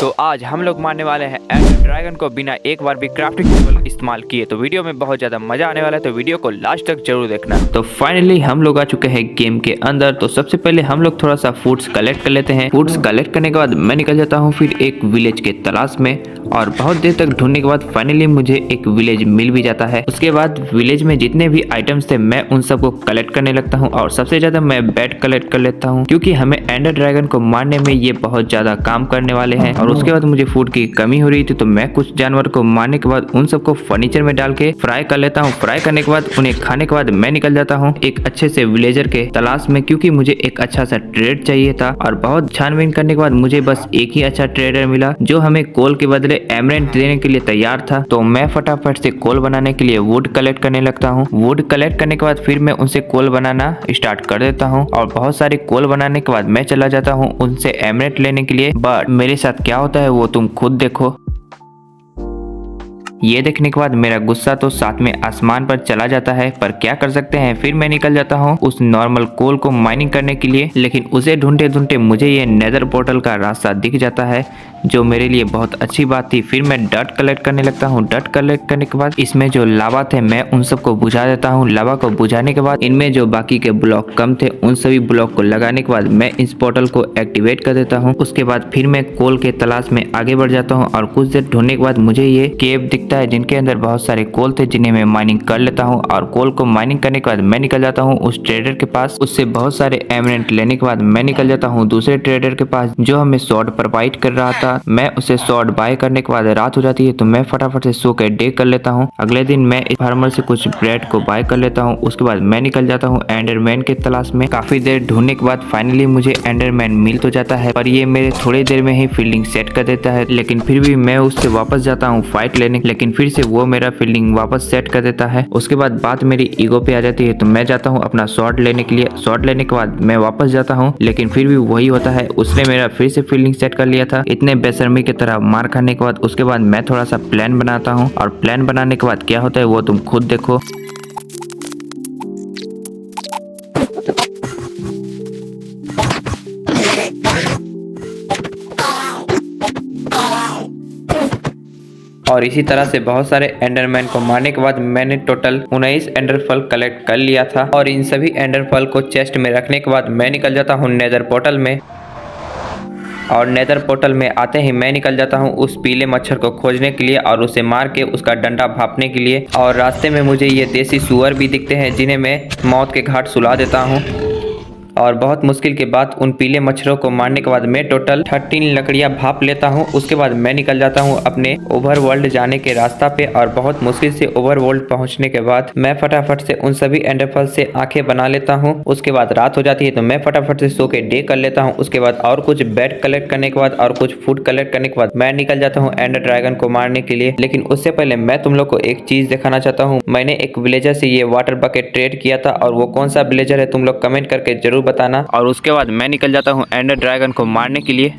तो आज हम लोग मारने वाले हैं एंडर ड्रैगन को बिना एक बार भी क्राफ्टिंग टेबल इस्तेमाल किए। तो वीडियो में बहुत ज्यादा मजा आने वाला है, तो वीडियो को लास्ट तक जरूर देखना। तो फाइनली हम लोग आ चुके हैं गेम के अंदर। तो सबसे पहले हम लोग थोड़ा सा फूड्स कलेक्ट कर लेते हैं। फूड्स कलेक्ट करने के बाद मैं निकल जाता हूँ फिर एक विलेज के तलाश में, और बहुत देर तक ढूंढने के बाद फाइनली मुझे एक विलेज मिल भी जाता है। उसके बाद विलेज में जितने भी आइटम्स थे मैं उन सबको कलेक्ट करने लगता हूँ, और सबसे ज्यादा मैं बैट कलेक्ट कर लेता हूँ क्योंकि हमें एंडर ड्रैगन को मारने में ये बहुत ज्यादा काम करने वाले हैं। और उसके बाद मुझे फूड की कमी हो रही थी, तो मैं कुछ जानवर को मारने के बाद उन सबको फर्नीचर में डाल के फ्राई कर लेता हूँ। फ्राई करने के बाद उन्हें खाने के बाद मैं निकल जाता हूँ एक अच्छे से विलेजर के तलाश में, क्योंकि मुझे एक अच्छा सा ट्रेड चाहिए था। और बहुत छानबीन करने के बाद मुझे बस एक ही अच्छा ट्रेडर मिला जो हमें कोल के बदले एमरेंट देने के लिए तैयार था। तो मैं फटाफट से कोल बनाने के लिए वुड कलेक्ट करने लगता हूँ। वुड कलेक्ट करने के बाद फिर मैं उनसे कोल बनाना स्टार्ट कर देता हूँ, और बहुत सारे कोल बनाने के बाद मैं चला जाता हूँ उनसे एमरेंट लेने के लिए। बट मेरे साथ क्या होता है वो तुम खुद देखो। ये देखने के बाद मेरा गुस्सा तो साथ में आसमान पर चला जाता है, पर क्या कर सकते हैं। फिर मैं निकल जाता हूँ उस नॉर्मल कोल को माइनिंग करने के लिए, लेकिन उसे ढूंढते ढूंढते मुझे ये नेदर पोर्टल का रास्ता दिख जाता है, जो मेरे लिए बहुत अच्छी बात थी। फिर मैं डर्ट कलेक्ट करने लगता हूँ। डर्ट कलेक्ट करने के बाद इसमें जो लावा थे मैं उन सबको बुझा देता हूँ। लावा को बुझाने के बाद इनमें जो बाकी के ब्लॉक कम थे उन सभी ब्लॉक को लगाने के बाद मैं इस पोर्टल को एक्टिवेट कर देता हूँ। उसके बाद फिर मैं कोल के तलाश में आगे बढ़ जाता हूँ, और कुछ देर ढूंढने के बाद मुझे ये केव दिखता है जिनके अंदर बहुत सारे कोल थे, जिन्हें मैं माइनिंग कर लेता हूँ। और कोल को माइनिंग करने के बाद मैं निकल जाता हूँ उस ट्रेडर के पास। उससे बहुत सारे एमरेंट लेने के बाद मैं निकल जाता हूँ दूसरे ट्रेडर के पास जो हमें स्वॉर्ड प्रोवाइड कर रहा था। मैं उसे स्वॉर्ड बाय करने के बाद रात हो जाती है, तो मैं फटाफट से सो के डे कर लेता हूँ। अगले दिन मैं इस फार्मर से कुछ ब्रेड को बाय कर लेता हूँ। उसके बाद मैं निकल जाता हूँ एंडरमैन के तलाश में। काफी देर ढूंढने के बाद फाइनली मुझे एंडरमैन मिल तो जाता है, पर ये मेरे थोड़ी देर में ही फील्डिंग सेट कर देता है। लेकिन फिर भी मैं उससे वापस जाता हूँ फाइट लेने, लेकिन फिर से वो मेरा फील्डिंग वापस सेट कर देता है। उसके बाद बात मेरी ईगो पे आ जाती है, तो मैं जाता हूँ अपना स्वॉर्ड लेने के लिए। स्वॉर्ड लेने के बाद मैं वापस जाता हूँ, लेकिन फिर भी वही होता है, उसने मेरा फिर से फील्डिंग सेट कर लिया था। इतने बेशर्मी की तरह मार खाने के बाद उसके बाद मैं थोड़ा सा प्लान बनाता हूँ, और प्लान बनाने के बाद क्या होता है वो तुम खुद देखो। और इसी तरह से बहुत सारे एंडरमैन को मारने के बाद मैंने टोटल 19 एंडरफल कलेक्ट कर लिया था। और इन सभी एंडरफल को चेस्ट में रखने के बाद मैं निकल जाता हूँ नेदर पोर्टल में। और नेदर पोर्टल में आते ही मैं निकल जाता हूँ उस पीले मच्छर को खोजने के लिए, और उसे मार के उसका डंडा भापने के लिए। और रास्ते में मुझे ये देसी सुअर भी दिखते हैं जिन्हें मैं मौत के घाट सुला देता हूँ। और बहुत मुश्किल के बाद उन पीले मच्छरों को मारने के बाद मैं टोटल 13 लकड़ियां भाप लेता हूं। उसके बाद मैं निकल जाता हूं अपने ओवरवर्ल्ड जाने के रास्ता पे, और बहुत मुश्किल से ओवरवर्ल्ड पहुंचने के बाद मैं फटाफट से उन सभी एंडरफल से आंखें बना लेता हूं। उसके बाद रात हो जाती है, तो मैं फटाफट से सो के डे कर लेता हूं। उसके बाद और कुछ बैट कलेक्ट करने के बाद और कुछ फूड कलेक्ट करने के बाद मैं निकल जाता हूँ एंडर ड्रैगन को मारने के लिए। लेकिन उससे पहले मैं तुम लोग को एक चीज दिखाना चाहता हूँ। मैंने एक विलेजर से ये वाटर बकेट ट्रेड किया था, और वो कौन सा विलेजर है तुम लोग कमेंट करके जरूर बताना। और उसके बाद मैं निकल जाता हूँ एंडर ड्रैगन को मारने के लिए।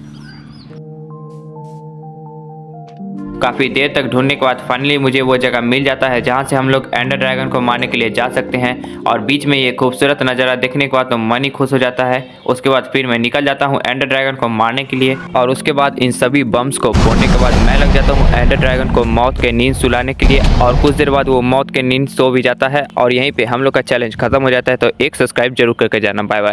काफी देर तक ढूंढने के बाद फाइनली मुझे वो जगह मिल जाता है जहाँ से हम लोग एंडर ड्रैगन को मारने के लिए जा सकते हैं। और बीच में ये खूबसूरत नज़ारा देखने के बाद तो मन ही खुश हो जाता है। उसके बाद फिर मैं निकल जाता हूँ एंडर ड्रैगन को मारने के लिए, और उसके बाद इन सभी बम्स को फोड़ने के बाद मैं लग जाता हूँ एंडर ड्रैगन को मौत के नींद सुलाने के लिए। और कुछ देर बाद वो मौत के नींद सो भी जाता है, और यहीं पे हम लोग का चैलेंज खत्म हो जाता है। तो एक सब्सक्राइब जरूर करके जाना। Bye bye.